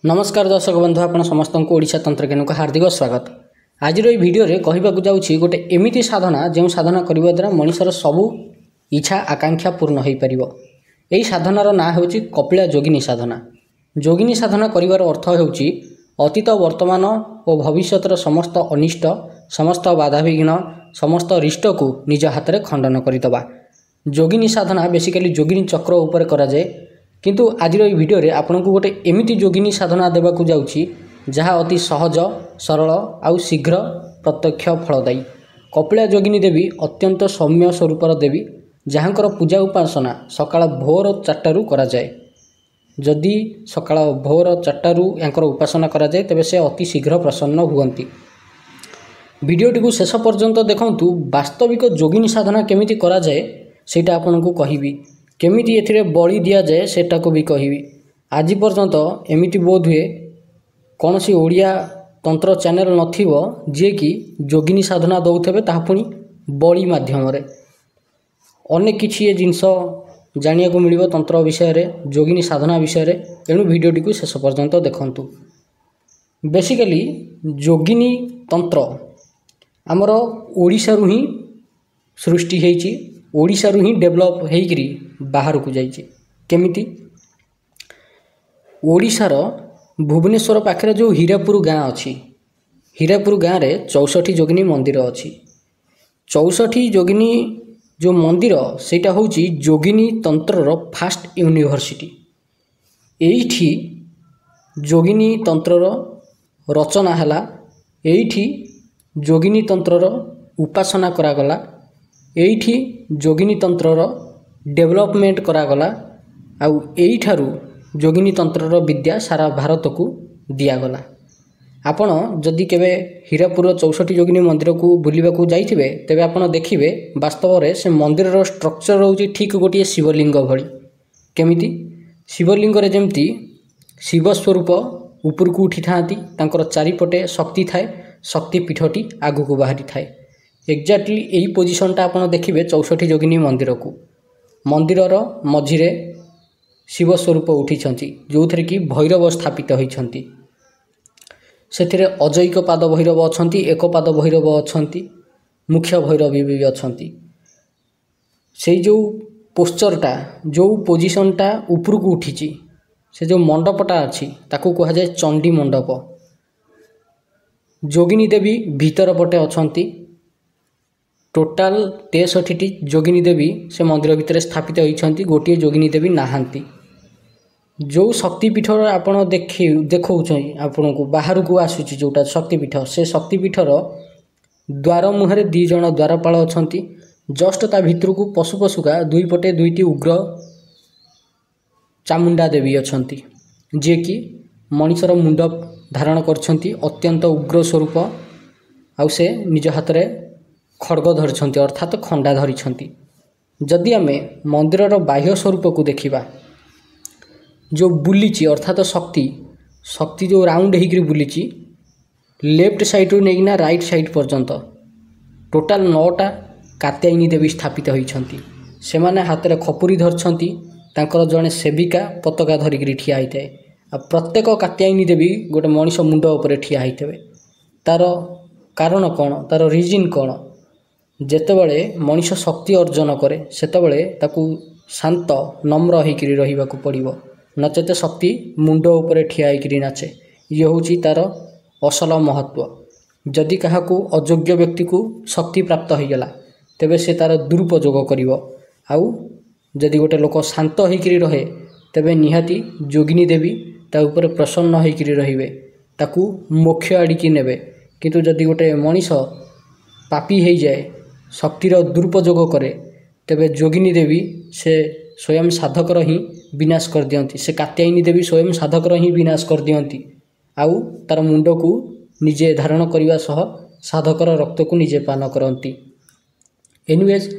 नमस्कार दर्शक बंधु आपण समस्त को ओडिशा तंत्रज्ञान को हार्दिक स्वागत। आज वीडियो रे कहबाकू जाउछि गोटे एमिति साधना जो साधना करबा द्वारा मनुष्यर सबु इच्छा आकांक्षा पूर्ण हो पारिबो। एही साधनार ना होछि कपिला जोगिनी साधना। जोगिनी साधना करिवार अर्थ होछि अतीत वर्तमान और भविष्यतर समस्त अनिष्ट समस्त बाधाविघ्न समस्त रिष्ट को निज हाथ में खंडन करदबा। जोगिनी साधना बेसिकली जोगिनी चक्र उपर करा जाए, किंतु आज वीडियो रे आपन को गोटे एमिति जोगिनी साधना देवाकू जाउछि जहाँ अति सहज सरल आउ शीघ्र प्रत्यक्ष फलदायी। कपिला जोगिनी देवी अत्यंत सौम्य स्वरूपर देवी जहाँकर पूजा उपासना सकाळ भोर 4टारू करा जाए। जदि सकाळ भोर 4टारू यांकर उपासना करा जाए तेबे से अति शीघ्र प्रसन्न हुअंती। वीडियोटी को शेष पर्यंत देखंतु। वास्तविक जोगिनी साधना केमिति करा जाए सेटा आपन को कहिबी, केमिति एथिरे बळी दिया जाए सेटा को भी कहिबी। आज पर्यंत एमिति बोध हुए कौन सी ओडिया तंत्र चैनल नथिबो जे कि जोगिनी साधना दउथबे ताहा पुनी बळी माध्यम रे। अनेक किछि ए जिंस जानिया को मिलिबो तंत्र विषय रे, जोगिनी साधना विषय रे। एनु वीडियोटी को शेष पर्यंत देखंतु। बेसिकली जोगिनी तंत्र आमर ओडिशा रु ही सृष्टि हेछि, ओडिशा रु ही डेवलप हेइकरी बाहर को जाइछि। केमिति ओडिशार भुवनेश्वर पाखरे जो हीरापुर गाँ अच्छी, हीरापुर गाँव रे 64 जोगिनी मंदिर अच्छी। 64 जोगिनी जो मंदिर सेटा होची जोगिनी तंत्रर फास्ट यूनिवर्सिटी। एइठी जोगिनी तंत्रर रचना हला, एइठी जोगिनी तंत्रर उपासना करागला, एइठी जोगिनी तंत्रर डेवलपमेंट करागला। आउ एइठारू जोगिनी तंत्रर विद्या सारा भारत को दियागला। आपण जदि केबे हीरापुर 64 जोगिनी मंदिर को बुलिबा को जाइथिबे तेबे आपण देखिबे वास्तव रे से मंदिरर स्ट्रक्चर रहउची ठीक गोटिए शिवलिंग भଳି। केमिति शिवलिंग रे जेमती शिव स्वरूप ऊपर को उठी थांती, तांकर चारिपटे शक्ति थाए, शक्ति पीठटी आगु को बाहरी थाए। एक्जाक्टली यही पोजिशनटा आपण देखिबे 64 जोगिनी मंदिर को। मंदिरर मझिरे शिव स्वरूप उठिछंती जो थरे कि भैरव स्थापित होइछंती। सेथिरे अजैक पाद भैरव अछंती, एक पाद भैरव अछंती, मुख्य भैरव भी अछंती। से जो पोस्चरटा जो पोजिशनटा ऊपर को उठिची से जो मंडपटा अछि ताकू कहा जाए चंडी मंडप। जोगिनी देवी भीतर पटे अछंती। टोटाल 63टी जोगिनी देवी से मंदिर भितर स्थापित होइछंती, गोटिए जोगिनी देवी नाहांती। जो शक्तिपीठ आपण देखौछ आपण को बाहर को आसुची जोटा शक्तिपीठ, से शक्तिपीठर द्वार मुहरे 2 जण द्वारपाल अछंती। जस्ट ता भितर को पशु पशुका दुई पटे दुईटी उग्र चामुंडा देवी अछंती जे कि मनुष्यर मुंड धारण करछंती, अत्यंत उग्र स्वरूप। आउ से निज हाथ रे खड्ग धरिछंती अर्थात खंडा धरिछंती। जदि आमे मंदिरर बाह्य स्वरूप को देखिबा, जो बुलीची अर्थात शक्ति शक्ति जो राउंड होकर बुलीची लेफ्ट साइड रु नेगिना राइट साइड पर्यंत टोटाल 9टा कात्यायनी देवी स्थापित होइछंती। सेमाने हाथ रे खपुरी धरछंती, तांकर जने सेविका पताका धरिकरी ठिया होइते। आ प्रत्येक कात्यायनी देवी गोटे मनीष मुंड ऊपर ठिया होइतबे। तार कारण कौन, तार रीजन कौन? जेतेबेले मनीष शक्ति अर्जन करे सेतेबेले ताकू शांत नम्र होइकरी रहिबाकू पड़िबो, नचेत शक्ति मुंड ऊपर ठिया होइकरी नाचे। ये होची तार असल महत्व। जदि काहाकू अयोग्य व्यक्ति को शक्ति प्राप्त होइगला तेबे से तार दुरुपयोग करिवो। आउ जदि गोटे लोक शांत होइकरी रहे तेबे निहाती जोगिनी देवी ता ऊपर प्रसन्न होइकरी रहिबे, ताकू मोक्ष आड़िकी नेबे। किंतु जदि गोटे मनीष पापी हो जाए, शक्तिर दुरुपयोग करे, तेबे जोगिनी देवी से स्वयं साधकर ही विनाश कर दियंती। से कात्यायनी देवी स्वयं साधकर ही विनाश कर दियंती। आउ तार मुंड को निजे धारण करने सह साधकर रक्त को निजे पान करती। एनिवेज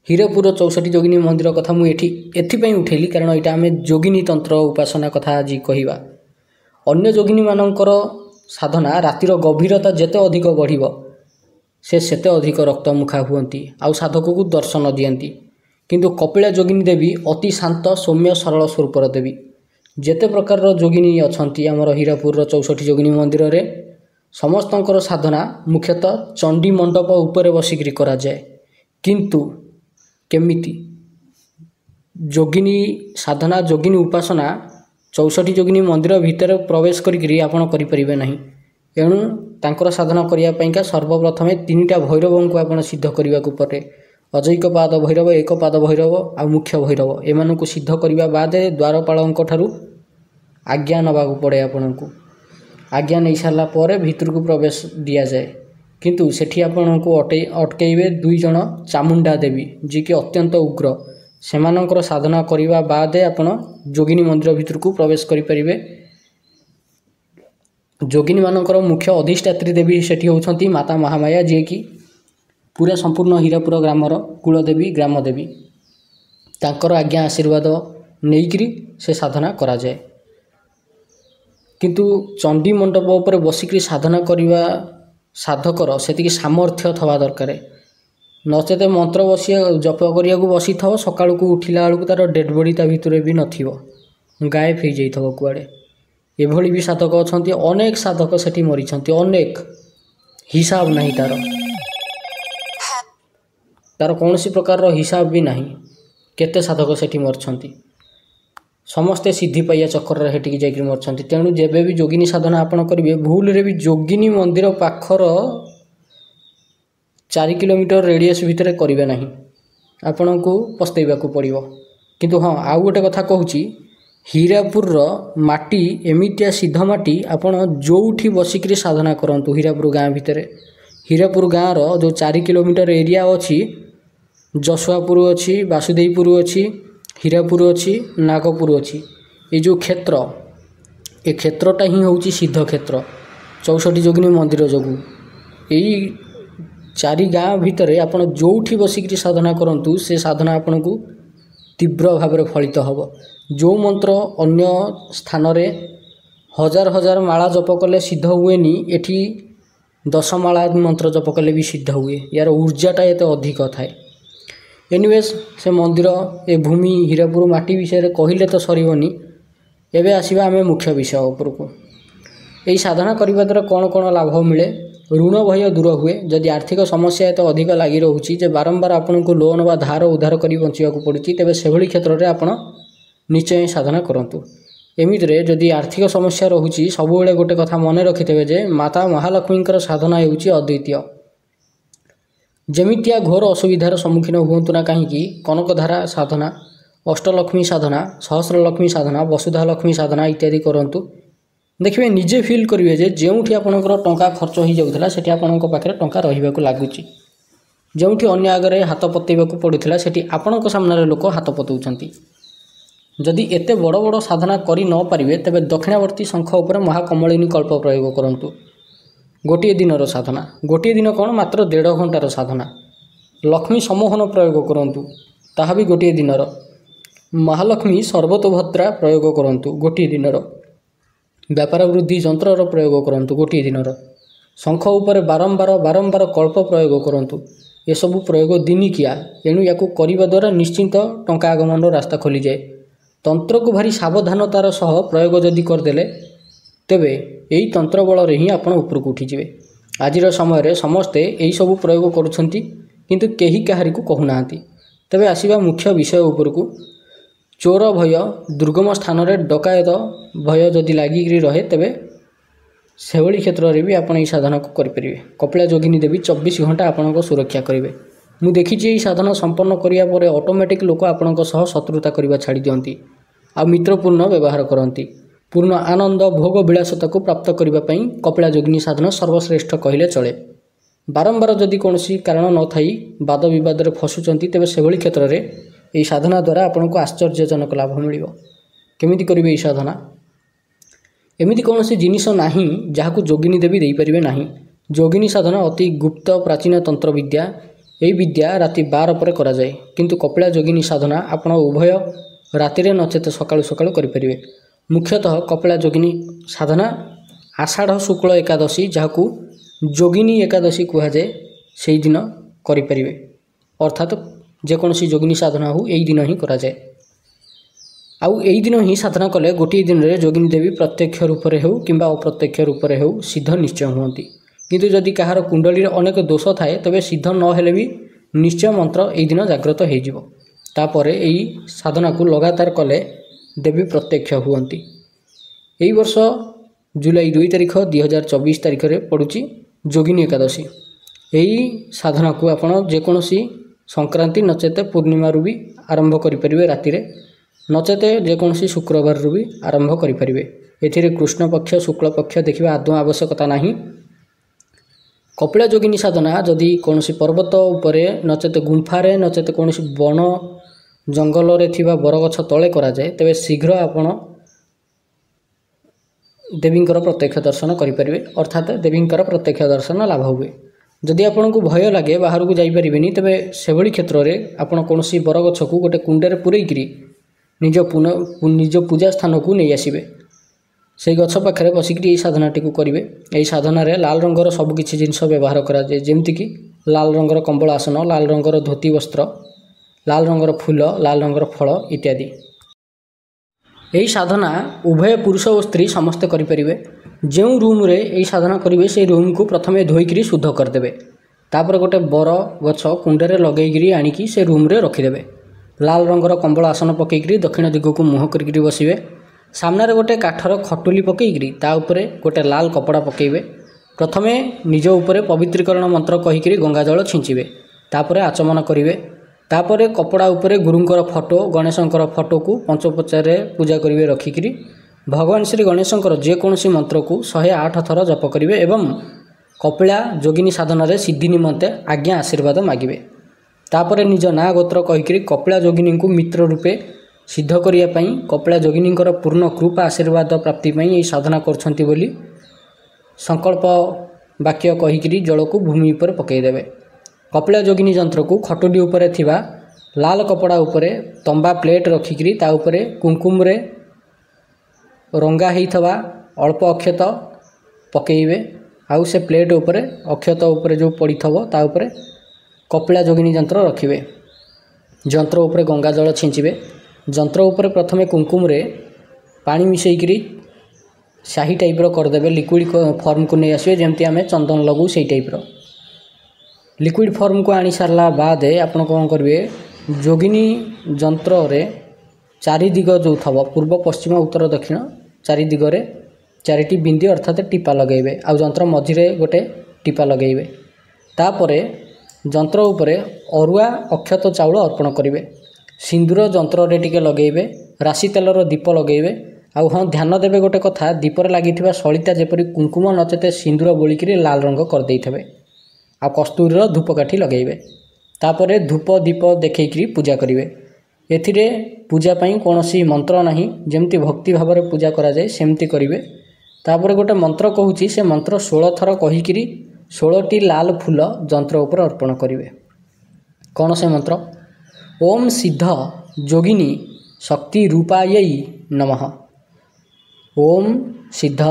हीरापुर 64 जोगिनी मंदिर कथा मुझे एथि उठेली कारण यहाँ आम जोगिनी तंत्र उपासना कथा आज कहवा। अन्य जोगिनी मानकर साधना रातिर गभीरता जेते अधिक बढ़िबो से सेते अधिक रक्तमुखा हुअंती, आउ साधक को दर्शन दियंती। किंतु कपिला जोगिनी देवी अति शांत सौम्य सरल स्वरूपर देवी ଯେତେ ପ୍ରକାରର ଯୋଗିନୀ ଅଛନ୍ତି ଆମର ହୀରାପୁରର 64 ଯୋଗିନୀ ମନ୍ଦିରରେ ସମସ୍ତଙ୍କର ସାଧନା ମୁଖ୍ୟତଃ ଚଣ୍ଡୀ ମଣ୍ଡପ ଉପରେ ବସିକରି କରାଯାଏ। କିନ୍ତୁ କେମିତି ଯୋଗିନୀ ସାଧନା ଯୋଗିନୀ ଉପାସନା 64 ଯୋଗିନୀ ମନ୍ଦିର ଭିତରେ ପ୍ରବେଶ କରିକିରି ଆପଣ କରିପାରିବେ ନାହିଁ। ଏଣୁ ତାଙ୍କର ସାଧନା କରିବା ପାଇଁକା ସର୍ବପ୍ରଥମେ 3ଟା ଭୈରବଙ୍କୁ ଆପଣ ସିଦ୍ଧ କରିବାକୁ ପଡ଼େ। ଅଜୈକ ପାଦ ଭୈରବ, ଏକ ପାଦ ଭୈରବ ଆଉ ମୁଖ୍ୟ ଭୈରବ, ଏମାନଙ୍କୁ ସିଦ୍ଧ କରିବା ବାଦେ ଦ୍ୱାରପାଳଙ୍କ ଠାରୁ ଆଜ୍ଞା ନେବାକୁ ପଡ଼େ। ଆପଣଙ୍କୁ ଆଜ୍ଞା ନେଇ ସାରିଲା ପରେ ଭିତରକୁ ପ୍ରବେଶ ଦିଆଯାଏ। କିନ୍ତୁ ସେଠି ଆପଣଙ୍କୁ ଅଟକେଇବେ 2 ଜଣ ଚାମୁଣ୍ଡା ଦେବୀ, ଯିଏକି ଅତ୍ୟନ୍ତ ଉଗ୍ର। ସେମାନଙ୍କର ସାଧନା କରିବା ବାଦେ ଆପଣ ଯୋଗିନୀ ମନ୍ଦିର ଭିତରକୁ ପ୍ରବେଶ କରିପାରିବେ। ଯୋଗିନୀମାନଙ୍କର ମୁଖ୍ୟ ଅଧିଷ୍ଠାତ୍ରୀ ଦେବୀ ସେଠି ହେଉଛନ୍ତି ମାତା ମହାମାୟା, ଯିଏକି ପୁରା ସମ୍ପୂର୍ଣ୍ଣ ହୀରାପୁର ଗ୍ରାମର କୁଳଦେବୀ ଗ୍ରାମ ଦେବୀ। ତାଙ୍କର ଆଜ୍ଞା ଆଶୀର୍ବାଦ ନେଇକରି ସେ ସାଧନା କରାଯାଏ। କିନ୍ତୁ ଚଣ୍ଡୀ ମଣ୍ଡପ ଉପରେ ବସିକରି ସାଧନା କରିବା ସାଧକର ସେତିକି ସାମର୍ଥ୍ୟ ଥିବା ଦରକାର। ନଚେତ ମନ୍ତ୍ର ଜପ କରିବାକୁ ବସିଥିବ, ସକାଳକୁ ଉଠିଲା ବେଳକୁ ତାର ଡେଡ୍ ବଡି ତା ଭିତରେ ବି ନଥିବ, ଗାୟବ ହେଇଯାଇଥିବ କୁଆଡ଼େ। ଏଭଳି ବି ସାଧକ ଅଛନ୍ତି। ଅନେକ ସାଧକ ସେଠି ମରିଛନ୍ତି, ଅନେକ, ହିସାବ ନାହିଁ ତାର କୌଣସି ପ୍ରକାରର ହିସାବ ବି ନାହିଁ। କେତେ ସାଧକ ସେଠି ମରିଛନ୍ତି, ସମସ୍ତେ ସିଦ୍ଧି ପାଇବା ଚକ୍କରରେ ସେଠିକି ଯାଇକି ମରିଛନ୍ତି। ତେଣୁ ଯେବେ ବି ଯୋଗିନୀ ସାଧନା ଆପଣ କରିବେ, ଭୁଲରେ ବି ଯୋଗିନୀ ମନ୍ଦିର ପାଖର 4 କିଲୋମିଟର ରେଡ଼ିୟସ୍ ଭିତରେ କରିବେ ନାହିଁ, ଆପଣଙ୍କୁ ପସ୍ତେଇବାକୁ ପଡ଼ିବ। କିନ୍ତୁ ହଁ, ଆଉ ଗୋଟେ କଥା କହୁଛି, ହୀରାପୁରର ମାଟି ଏମିତିଆ ସିଦ୍ଧ ମାଟି, ଆପଣ ଯେଉଁଠି ବସିକରି ସାଧନା କରନ୍ତୁ ହୀରାପୁର ଗାଁ ଭିତରେ, ହୀରାପୁର ଗାଁର ଯେଉଁ 4 କିଲୋମିଟର ଏରିଆ ଅଛି, ଯଶୁଆପୁର ଅଛି, ବାସୁଦେଇପୁର ଅଛି, ହୀରାପୁର ଅଛି, ନାଗପୁର ଅଛି, ଏ ଯେଉଁ କ୍ଷେତ୍ର, ଏ କ୍ଷେତ୍ରଟା ହିଁ ହେଉଛି ସିଦ୍ଧ କ୍ଷେତ୍ର 64 ଯୋଗିନୀ ମନ୍ଦିର ଯୋଗୁଁ। ଏଇ 4 ଗାଁ ଭିତରେ ଆପଣ ଯେଉଁଠି ବସିକରି ସାଧନା କରନ୍ତୁ, ସେ ସାଧନା ଆପଣଙ୍କୁ ତୀବ୍ର ଭାବରେ ଫଳିତ ହେବ। ଯେଉଁ ମନ୍ତ୍ର ଅନ୍ୟ ସ୍ଥାନରେ 1000 ମାଳା ଜପ କଲେ ସିଦ୍ଧ ହୁଏନି, ଏଠି 10 ମାଳା ମନ୍ତ୍ର ଜପ କଲେ ବି ସିଦ୍ଧ ହୁଏ। ୟାର ଊର୍ଜାଟା ଏତେ ଅଧିକ ଥାଏ। ଏନିୱେଜ୍, ସେ ମନ୍ଦିର, ଏ ଭୂମି, ହୀରାପୁର ମାଟି ବିଷୟରେ କହିଲେ ତ ସରିବନି। ଏବେ ଆସିବା ଆମେ ମୁଖ୍ୟ ବିଷୟ ଉପରକୁ। ଏହି ସାଧନା କରିବା ଦ୍ୱାରା କ'ଣ କ'ଣ ଲାଭ ମିଳେ? ଋଣ ଭୟ ଦୂର ହୁଏ। ଯଦି ଆର୍ଥିକ ସମସ୍ୟା ଏତେ ଅଧିକ ଲାଗି ରହୁଛି ଯେ ବାରମ୍ବାର ଆପଣଙ୍କୁ ଲୋନ୍ ବା ଧାର ଉଦ୍ଧାର କରି ବଞ୍ଚିବାକୁ ପଡ଼ୁଛି, ତେବେ ସେଭଳି କ୍ଷେତ୍ରରେ ଆପଣ ନିଶ୍ଚୟ ସାଧନା କରନ୍ତୁ। ଏମିତିରେ ଯଦି ଆର୍ଥିକ ସମସ୍ୟା ରହୁଛି, ସବୁବେଳେ ଗୋଟେ କଥା ମନେ ରଖିଥିବେ ଯେ ମାତା ମହାଲକ୍ଷ୍ମୀଙ୍କର ସାଧନା ହେଉଛି ଅଦ୍ୱିତୀୟ। ଯେମିତିଆ ଘୋର ଅସୁବିଧାର ସମ୍ମୁଖୀନ ହୁଅନ୍ତୁ ନା କାହିଁକି, କନକଧାରା ସାଧନା, ଅଷ୍ଟଲକ୍ଷ୍ମୀ ସାଧନା, ସହସ୍ରଲକ୍ଷ୍ମୀ ସାଧନା, ବସୁଧା ଲକ୍ଷ୍ମୀ ସାଧନା ଇତ୍ୟାଦି କରନ୍ତୁ। ଦେଖିବେ ନିଜେ ଫିଲ୍ କରିବେ ଯେ ଯେଉଁଠି ଆପଣଙ୍କର ଟଙ୍କା ଖର୍ଚ୍ଚ ହୋଇଯାଉଥିଲା, ସେଠି ଆପଣଙ୍କ ପାଖରେ ଟଙ୍କା ରହିବାକୁ ଲାଗୁଛି। ଯେଉଁଠି ଅନ୍ୟ ଆଗରେ ହାତ ପତେଇବାକୁ ପଡ଼ୁଥିଲା, ସେଠି ଆପଣଙ୍କ ସାମ୍ନାରେ ଲୋକ ହାତ ପତାଉଛନ୍ତି। ଯଦି ଏତେ ବଡ଼ ବଡ଼ ସାଧନା କରି ନ ପାରିବେ, ତେବେ ଦକ୍ଷିଣାବର୍ତ୍ତୀ ଶଙ୍ଖ ଉପରେ ମହାକମଳିନୀ କଳ୍ପ ପ୍ରୟୋଗ କରନ୍ତୁ। ଗୋଟିଏ ଦିନର ସାଧନା, ଗୋଟିଏ ଦିନ କ'ଣ, ମାତ୍ର 1.5 ଘଣ୍ଟାର ସାଧନା। ଲକ୍ଷ୍ମୀ ସମ୍ମୋହନ ପ୍ରୟୋଗ କରନ୍ତୁ, ତାହା ବି ଗୋଟିଏ ଦିନର। ମହାଲକ୍ଷ୍ମୀ ସର୍ବତୋଭଦ୍ରା ପ୍ରୟୋଗ କରନ୍ତୁ, ଗୋଟିଏ ଦିନର। ବ୍ୟାପାର ବୃଦ୍ଧି ଯନ୍ତ୍ରର ପ୍ରୟୋଗ କରନ୍ତୁ, ଗୋଟିଏ ଦିନର। ଶଙ୍ଖ ଉପରେ ବାରମ୍ବାର କଳ୍ପ ପ୍ରୟୋଗ କରନ୍ତୁ। ଏସବୁ ପ୍ରୟୋଗ ଦିନିକିଆ, ଏଣୁ ୟାକୁ କରିବା ଦ୍ୱାରା ନିଶ୍ଚିନ୍ତ ଟଙ୍କା ଆଗମନର ରାସ୍ତା ଖୋଲିଯାଏ। ତନ୍ତ୍ରକୁ ଭାରି ସାବଧାନତାର ସହ ପ୍ରୟୋଗ ଯଦି କରିଦେଲେ, ତେବେ ଏହି ତନ୍ତ୍ର ବଳରେ ହିଁ ଆପଣ ଉପରକୁ ଉଠିଯିବେ। ଆଜିର ସମୟରେ ସମସ୍ତେ ଏହିସବୁ ପ୍ରୟୋଗ କରୁଛନ୍ତି, କିନ୍ତୁ କେହି କାହାରିକୁ କହୁନାହାନ୍ତି। ତେବେ ଆସିବା ମୁଖ୍ୟ ବିଷୟ ଉପରକୁ। ଚୋର ଭୟ, ଦୁର୍ଗମ ସ୍ଥାନରେ ଡକାୟତ ଭୟ ଯଦି ଲାଗିକରି ରହେ, ତେବେ ସେଭଳି କ୍ଷେତ୍ରରେ ବି ଆପଣ ଏହି ସାଧନାକୁ କରିପାରିବେ। କପିଳା ଯୋଗିନୀ ଦେବୀ 24 ଘଣ୍ଟା ଆପଣଙ୍କ ସୁରକ୍ଷା କରିବେ। ମୁଁ ଦେଖିଛି ଏହି ସାଧନା ସମ୍ପନ୍ନ କରିବା ପରେ ଅଟୋମେଟିକ୍ ଲୋକ ଆପଣଙ୍କ ସହ ଶତ୍ରୁତା କରିବା ଛାଡ଼ି ଦିଅନ୍ତି ଆଉ ମିତ୍ରପୂର୍ଣ୍ଣ ବ୍ୟବହାର କରନ୍ତି। ପୂର୍ଣ୍ଣ ଆନନ୍ଦ ଭୋଗ ବିଳାସତାକୁ ପ୍ରାପ୍ତ କରିବା ପାଇଁ କପିଳା ଯୋଗିନୀ ସାଧନା ସର୍ବଶ୍ରେଷ୍ଠ କହିଲେ ଚଳେ। ବାରମ୍ବାର ଯଦି କୌଣସି କାରଣ ନଥାଇ ବାଦ ବିବାଦରେ ଫସୁଛନ୍ତି, ତେବେ ସେଭଳି କ୍ଷେତ୍ରରେ ଏହି ସାଧନା ଦ୍ୱାରା ଆପଣଙ୍କୁ ଆଶ୍ଚର୍ଯ୍ୟଜନକ ଲାଭ ମିଳିବ। କେମିତି କରିବେ ଏହି ସାଧନା? ଏମିତି କୌଣସି ଜିନିଷ ନାହିଁ ଯାହାକୁ ଯୋଗିନୀ ଦେବୀ ଦେଇପାରିବେ ନାହିଁ। ଯୋଗିନୀ ସାଧନା ଅତି ଗୁପ୍ତ ପ୍ରାଚୀନ ତନ୍ତ୍ର ବିଦ୍ୟା। ଏହି ବିଦ୍ୟା ରାତି 12 ପରେ କରାଯାଏ, କିନ୍ତୁ କପିଳା ଯୋଗିନୀ ସାଧନା ଆପଣ ଉଭୟ ରାତିରେ ନଚେତ ସକାଳୁ ସକାଳୁ କରିପାରିବେ। ମୁଖ୍ୟତଃ କପିଳା ଯୋଗିନୀ ସାଧନା ଆଷାଢ଼ ଶୁକ୍ଳ ଏକାଦଶୀ, ଯାହାକୁ ଯୋଗିନୀ ଏକାଦଶୀ କୁହାଯାଏ, ସେହି ଦିନ କରିପାରିବେ। ଅର୍ଥାତ୍ ଯେକୌଣସି ଯୋଗିନୀ ସାଧନା ହେଉ ଏହି ଦିନ ହିଁ କରାଯାଏ। आउ एई दिन ही साधना कले गोटे दिन रे जोगिनी देवी प्रत्यक्ष रूप रे हो किंबा अप्रत्यक्ष रूप रे हो सिद्ध निश्चय हुअंती। किंतु जदि कहार कुंडली रे अनेक दोष थाए तबे सिद्ध न हेले भी निश्चय मंत्र एई दिन जागृत हो जिवो। तापरे एई साधना को लगातार कले देवी प्रत्यक्ष हुअंती। एई वर्ष जुलाई 2 तारिख 2024 तारिख रे पड़ुची जोगिनी एकादशी। एई साधना को आपण जेकोसी संक्रांति नचेते पूर्णिमा भी आरंभ करें राति रे, नचेते जेकोसी शुक्रवार भी आरंभ करें। एथिरे कृष्ण पक्ष शुक्ल पक्ष देखा आदौ आवश्यकता नहीं। कपिला जोगिनी साधना जदि कौन पर्वत उपरे नचेते गुंफारे नचेते कौन बन जंगल रे थिबा बरगछ तले करा जाए तेबे शीघ्र आपण देवींकर प्रत्यक्ष दर्शन करें, अर्थात देवींकर प्रत्यक्ष दर्शन लाभ हुए। जदि आपन को भय लगे बाहर को जाई परिबेनी तेबे सेभली क्षेत्र रे आपण कोनोसी बरगछ को गोटे कुंडे पुरैकरी निज पूजा स्थान को नहीं आसबे। से गछ पाखे बसिकी यही साधनाटी को करेंगे। यही साधन लाल रंगर सबकि जिनस व्यवहार कराए, जमीक लाल रंगर कंबल आसन, लाल रंगर धोती वस्त्र, लाल रंगर फूल, लाल रंगर फल इत्यादि। यही साधना उभय पुरुष और स्त्री समस्ते करें। जो रूम रे यही साधना करेंगे से रूम को प्रथमे धोईकी शुद्ध करदे। तापर गोटे बर गछ कुंडे लगेगी आणिकी से रूम रे रखिदेवे। लाल रंगर कंबल आसन पकईकरी दक्षिण दिग को मुँह कर बसवे। सामने गोटे काठर खटुली पकईकरी ता उपरे गोटे लाल कपड़ा पकेबे। प्रथमे निज उपरे पवित्रीकरण मंत्र कहीकि गंगाजल छिंचिबे, तापरे आचमन करिवे। तापरे कपड़ा उपरे गुरुंकर फोटो गणेशंकर फोटो को पंचोपचार पूजा करिवे रखिकरी भगवान श्री गणेशंकर जेकोसी मंत्र को 108 थर जप करिवे एवं कपिला जोगिनी साधन रे सिद्धि निमंते आज्ञा आशीर्वाद मागिबे। तापरे निज ना गोत्र कहीकि कपिला जोगिनी को मित्र रूपे सिद्ध करिया पई कपिला जोगिनींकर पूर्ण कृपा आशीर्वाद प्राप्ति पई एही साधना करछंती बोली संकल्प वाक्य कहीकि जल को भूमि पर पकईदेवे। कपिला जोगिनी यंत्र को खटुली उपरे थिबा लाल कपड़ा उपरे तंबा प्लेट रखिकरी ता उपरे कुंकुम रे रंगा हेइथवा अल्प अक्षत पकेइबे। आउ से प्लेट उपरे अक्षत उपरे जो पड़ीथबो ता उपरे कपिला जोगिनी यंत्र रखिबे। यंत्र उपरे गंगा जल छिंचिबे। यंत्र उपरे प्रथमे कुंकुम रे पानी मिसेइकरी शाही टाइप रो करदेबे। लिक्विड फॉर्म को नहीं आसबे जेमती आमे चंदन लगू से टाइप रो लिक्विड फॉर्म को आनी सारला बाद आपण कौन करेंगे जोगिनी यंत्र रे चारि दिग जो थब पूर्व पश्चिम उत्तर दक्षिण चारि दिगरे चारिटी बिंदी अर्थात टीपा लगेबे। आ यंत्र मझिरे गोटे टीपा लगेबे। तापरे यंत्र उपरे अरुआ अक्षत चाउल अर्पण करेंगे। सिंदूर यंत्र रे टिके लगेबे। राशि तेलर दीप लगेबे। आउ हाँ ध्यान देवे गोटे कथा दीपर लागिथिबा सलिता जेपरि कुंकुम नचेते सिंदूर बोलिकी लाल रंग कर देइथबे। आ कस्तूरीर धूपकाठी लगेबे। तापरे धूप दीप देखैकरी पूजा करिवे। एथिरे पूजा पई कोनोसी मंत्र नाही, जेमती भक्ति भाव में पूजा करा जाए सेमती करिवे। तापरे गोटे मंत्र कहूची से मंत्र 16 थर कहीकरी 16टी लाल फूल यंत्र उपर अर्पण करिवे। कौन से मंत्र? ओम सिद्ध जोगिनी शक्ति रूपायै नमः। ओम सिद्ध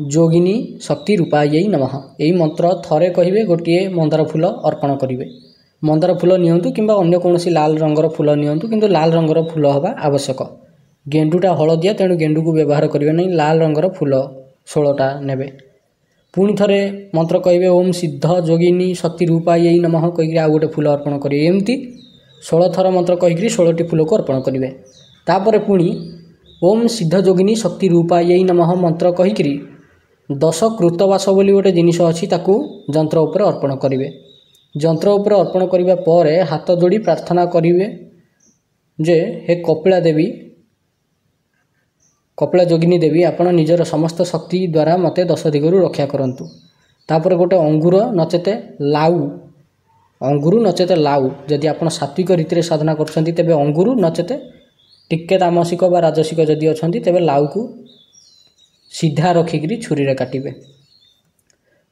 जोगिनी शक्ति रूपायै नमः। यही मंत्र थरे कहिबे गोटे मंदार फूल अर्पण करिवे। मंदार फूल नियंतु किंबा अन्य कोनोसी लाल रंगर फूल नियंतु, किंतु लाल रंगर फूल हवा आवश्यक। गेंडुटा हलदिया तेणु गेंडु को व्यवहार करिवे नहीं, लाल रंगर फूल 16टा नेबे। पुणी थरे मंत्र कहिबे ओम सिद्ध जोगिनी शक्ति रूपायै नमः कहिकरी आ गोटे फूल अर्पण करिवे। एमती 16 थर मंत्र कहिकरी 16टी फूल को अर्पण करिवे। तापरे पुणी ओम सिद्ध जोगिनी शक्ति रूपायै नमः मंत्र कहीकरी 10 कृतवास बोली गोटे जिनिस अच्छी ताकू यंत्र उपर अर्पण करेंगे। यंत्र उपर अर्पण करने पर हाथ जोड़ी प्रार्थना करेंगे जे हे कपिला देवी, कपिला जोगिनी देवी आपण निजर समस्त शक्ति द्वारा मते 10 दिगरु रक्षा करंतु। तापर गोटे अंगूर नचेते लाउ, अंगूर नचेते लाउ जदि आपण सात्विक रीति साधना करछंती तेबे अंगूर नचेते टिके तामसिक बा राजसिक जदि अछंती तेबे लाउ को सीधा रखिकरी छुरी रे काटिबे।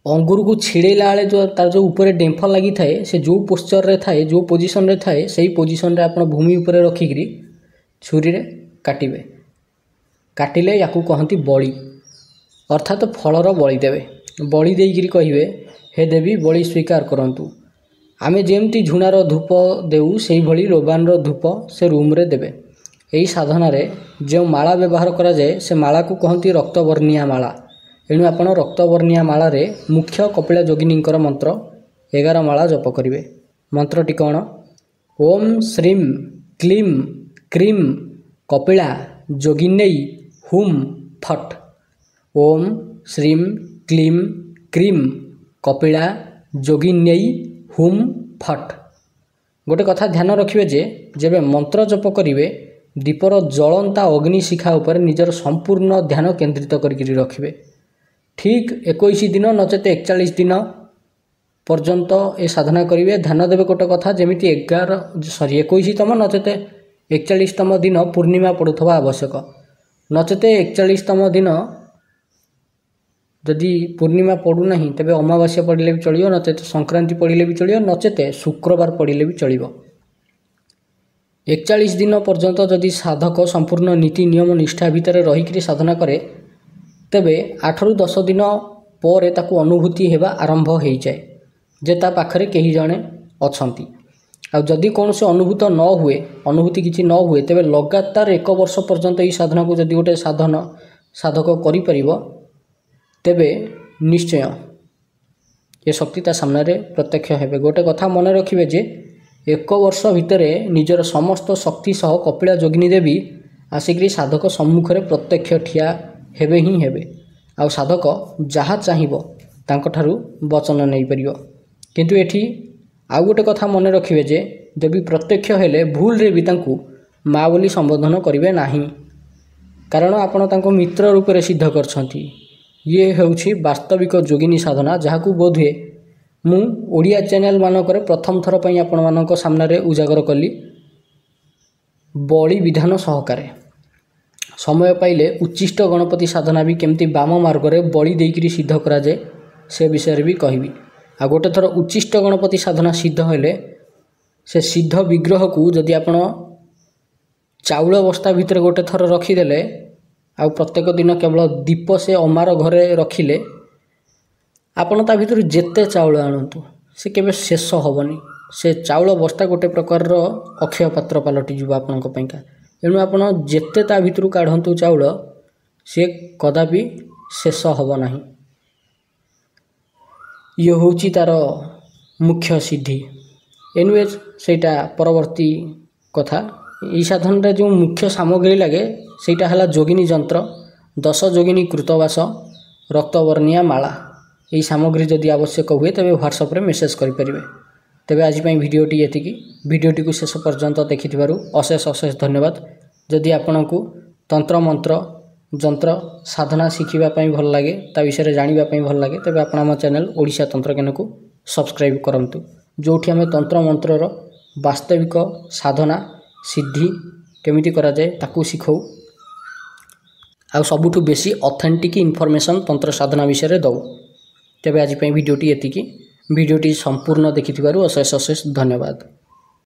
अंगूर को छिड़ेला बेले जो तार जो ऊपर डेम्फ लगी थाए से जो पोस्चर रे थाए जो पोजिशन रे थाए सही पोजिशन रे आपण भूमि ऊपर रखिकरी छुरी रे काटिबे। काटिले याकू कहंती बळी, अर्थात फलर बळी देवे। बळी देइकरी कहिबे हे देवी बळी स्वीकार करंतु। आमे जेमती झुणार धूप देउ सेही भली लोबान रो धूप से रूम रे देवे। ଏହି ସାଧନାରେ ଯେଉଁ ମାଳା ବ୍ୟବହାର କରାଯାଏ ସେ ମାଳାକୁ କହନ୍ତି ରକ୍ତବର୍ଣ୍ଣିଆ ମାଳା। ଏଣୁ ଆପଣ ରକ୍ତବର୍ଣ୍ଣିଆ ମାଳାରେ ମୁଖ୍ୟ କପିଳା ଯୋଗିନୀଙ୍କର ମନ୍ତ୍ର 11 ମାଳା ଜପ କରିବେ। ମନ୍ତ୍ରଟି କ'ଣ? ଓମ୍ ଶ୍ରୀମ୍ କ୍ଲିମ୍ କ୍ରିମ୍ କପିଳା ଯୋଗିନେଇ ହୁମ୍ ଫଟ୍। ଓମ୍ ଶ୍ରୀମ୍ କ୍ଲିମ୍ କ୍ରିମ୍ କପିଳା ଯୋଗିନେଇ ହୁମ୍ ଫଟ୍। ଗୋଟେ କଥା ଧ୍ୟାନ ରଖିବେ ଯେ ଯେବେ ମନ୍ତ୍ର ଜପ କରିବେ ଦୀପର ଜଳନ୍ତା ଅଗ୍ନିଶିଖା ଉପରେ ନିଜର ସମ୍ପୂର୍ଣ୍ଣ ଧ୍ୟାନ କେନ୍ଦ୍ରିତ କରିକି ରଖିବେ। ଠିକ୍ 21 ଦିନ ନଚେତ 41 ଦିନ ପର୍ଯ୍ୟନ୍ତ ଏ ସାଧନା କରିବେ। ଧ୍ୟାନ ଦେବେ ଗୋଟେ କଥା, ଯେମିତି 21ତମ ନଚେତ 41ତମ ଦିନ ପୂର୍ଣ୍ଣିମା ପଡ଼ୁଥିବା ଆବଶ୍ୟକ। ନଚେତ 41ତମ ଦିନ ଯଦି ପୂର୍ଣ୍ଣିମା ପଡ଼ୁନାହିଁ ତେବେ ଅମାବାସ୍ୟା ପଡ଼ିଲେ ବି ଚଳିବ, ନଚେତ ସଂକ୍ରାନ୍ତି ପଡ଼ିଲେ ବି ଚଳିବ, ନଚେତ ଶୁକ୍ରବାର ପଡ଼ିଲେ ବି ଚଳିବ। 41 ଦିନ ପର୍ଯ୍ୟନ୍ତ ଯଦି ସାଧକ ସମ୍ପୂର୍ଣ୍ଣ ନୀତି ନିୟମ ନିଷ୍ଠା ଭିତରେ ରହିକରି ସାଧନା କରେ ତେବେ 8ରୁ 10 ଦିନ ପରେ ତାକୁ ଅନୁଭୂତି ହେବା ଆରମ୍ଭ ହୋଇଯାଏ ଯେ ତା ପାଖରେ କେହି ଜଣେ ଅଛନ୍ତି। ଆଉ ଯଦି କୌଣସି ଅନୁଭୂତି କିଛି ନ ହୁଏ ତେବେ ଲଗାତାର 1 ବର୍ଷ ପର୍ଯ୍ୟନ୍ତ ଏହି ସାଧନାକୁ ଯଦି ଗୋଟେ ସାଧକ କରିପାରିବ ତେବେ ନିଶ୍ଚୟ ଏ ଶକ୍ତି ତା ସାମ୍ନାରେ ପ୍ରତ୍ୟକ୍ଷ ହେବେ। ଗୋଟେ କଥା ମନେ ରଖିବେ ଯେ 1 ବର୍ଷ ଭିତରେ ନିଜର ସମସ୍ତ ଶକ୍ତି ସହ କପିଳା ଯୋଗିନୀ ଦେବୀ ଆସିକରି ସାଧକ ସମ୍ମୁଖରେ ପ୍ରତ୍ୟକ୍ଷ ଠିଆ ହେବେ ହିଁ ହେବେ। ଆଉ ସାଧକ ଯାହା ଚାହିଁବ ତାଙ୍କଠାରୁ ବଚନ ନେଇପାରିବ। କିନ୍ତୁ ଏଠି ଆଉ ଗୋଟେ କଥା ମନେ ରଖିବେ ଯେ ଦେବୀ ପ୍ରତ୍ୟକ୍ଷ ହେଲେ ଭୁଲରେ ବି ତାଙ୍କୁ ମା ବୋଲି ସମ୍ବୋଧନ କରିବେ ନାହିଁ, କାରଣ ଆପଣ ତାଙ୍କୁ ମିତ୍ର ରୂପରେ ସିଦ୍ଧ କରିଛନ୍ତି। ଇଏ ହେଉଛି ବାସ୍ତବିକ ଯୋଗିନୀ ସାଧନା, ଯାହାକୁ ବୋଧହୁଏ ମୁଁ ଓଡ଼ିଆ ଚ୍ୟାନେଲ ମାନଙ୍କରେ ପ୍ରଥମ ଥର ପାଇଁ ଆପଣମାନଙ୍କ ସାମ୍ନାରେ ଉଜାଗର କଲି ବଳି ବିଧାନ ସହକାରେ। ସମୟ ପାଇଲେ ଉଚ୍ଚିଷ୍ଟ ଗଣପତି ସାଧନା ବି କେମିତି ବାମ ମାର୍ଗରେ ବଳି ଦେଇକରି ସିଦ୍ଧ କରାଯାଏ ସେ ବିଷୟରେ ବି କହିବି। ଆଉ ଗୋଟେ ଥର ଉଚ୍ଚିଷ୍ଟ ଗଣପତି ସାଧନା ସିଦ୍ଧ ହେଲେ ସେ ସିଦ୍ଧ ବିଗ୍ରହକୁ ଯଦି ଆପଣ ଚାଉଳ ବସ୍ତା ଭିତରେ ଗୋଟେ ଥର ରଖିଦେଲେ ଆଉ ପ୍ରତ୍ୟେକ ଦିନ କେବଳ ଦୀପ ସେ ଅମାର ଘରେ ରଖିଲେ ଆପଣ ତା ଭିତରୁ ଯେତେ ଚାଉଳ ଆଣନ୍ତୁ ସେ କେବେ ଶେଷ ହେବନି। ସେ ଚାଉଳ ବସ୍ତା ଗୋଟେ ପ୍ରକାରର ଅକ୍ଷୟ ପାତ୍ର ପାଲଟିଯିବ ଆପଣଙ୍କ ପାଇଁକା। ଏଣୁ ଆପଣ ଯେତେ ତା ଭିତରୁ କାଢ଼ନ୍ତୁ ଚାଉଳ ସେ କଦାପି ଶେଷ ହେବ ନାହିଁ। ଇଏ ହେଉଛି ତା'ର ମୁଖ୍ୟ ସିଦ୍ଧି। ଏନୱେଜ୍ ସେଇଟା ପରବର୍ତ୍ତୀ କଥା। ଏହି ସାଧନରେ ଯେଉଁ ମୁଖ୍ୟ ସାମଗ୍ରୀ ଲାଗେ ସେଇଟା ହେଲା ଯୋଗିନୀ ଯନ୍ତ୍ର, 10 ଯୋଗିନୀ କୃତବାସ, ରକ୍ତବର୍ଣ୍ଣିଆ ମାଳା। ଏହି ସାମଗ୍ରୀ ଯଦି ଆବଶ୍ୟକ ହୁଏ ତେବେ ହ୍ୱାଟ୍ସଆପ୍ରେ ମେସେଜ୍ କରିପାରିବେ। ତେବେ ଆଜି ପାଇଁ ଭିଡ଼ିଓଟି ଏତିକି। ଭିଡ଼ିଓଟିକୁ ଶେଷ ପର୍ଯ୍ୟନ୍ତ ଦେଖିଥିବାରୁ ଅଶେଷ ଧନ୍ୟବାଦ। ଯଦି ଆପଣଙ୍କୁ ତନ୍ତ୍ର ମନ୍ତ୍ର ଯନ୍ତ୍ର ସାଧନା ଶିଖିବା ପାଇଁ ଭଲ ଲାଗେ, ତା ବିଷୟରେ ଜାଣିବା ପାଇଁ ଭଲ ଲାଗେ, ତେବେ ଆପଣ ଆମ ଚ୍ୟାନେଲ୍ ଓଡ଼ିଶା ତନ୍ତ୍ରଜ୍ଞାନକୁ ସବସ୍କ୍ରାଇବ୍ କରନ୍ତୁ, ଯେଉଁଠି ଆମେ ତନ୍ତ୍ର ମନ୍ତ୍ରର ବାସ୍ତବିକ ସାଧନା ସିଦ୍ଧି କେମିତି କରାଯାଏ ତାକୁ ଶିଖାଉ। ଆଉ ସବୁଠୁ ବେଶୀ ଅଥେଣ୍ଟିକ୍ ଇନଫର୍ମେସନ୍ ତନ୍ତ୍ର ସାଧନା ବିଷୟରେ ଦେଉ। ତେବେ ଆଜି ପାଇଁ ଭିଡ଼ିଓଟି ଏତିକି। ଭିଡ଼ିଓଟି ସମ୍ପୂର୍ଣ୍ଣ ଦେଖିଥିବାରୁ ଅଶେଷ ଧନ୍ୟବାଦ।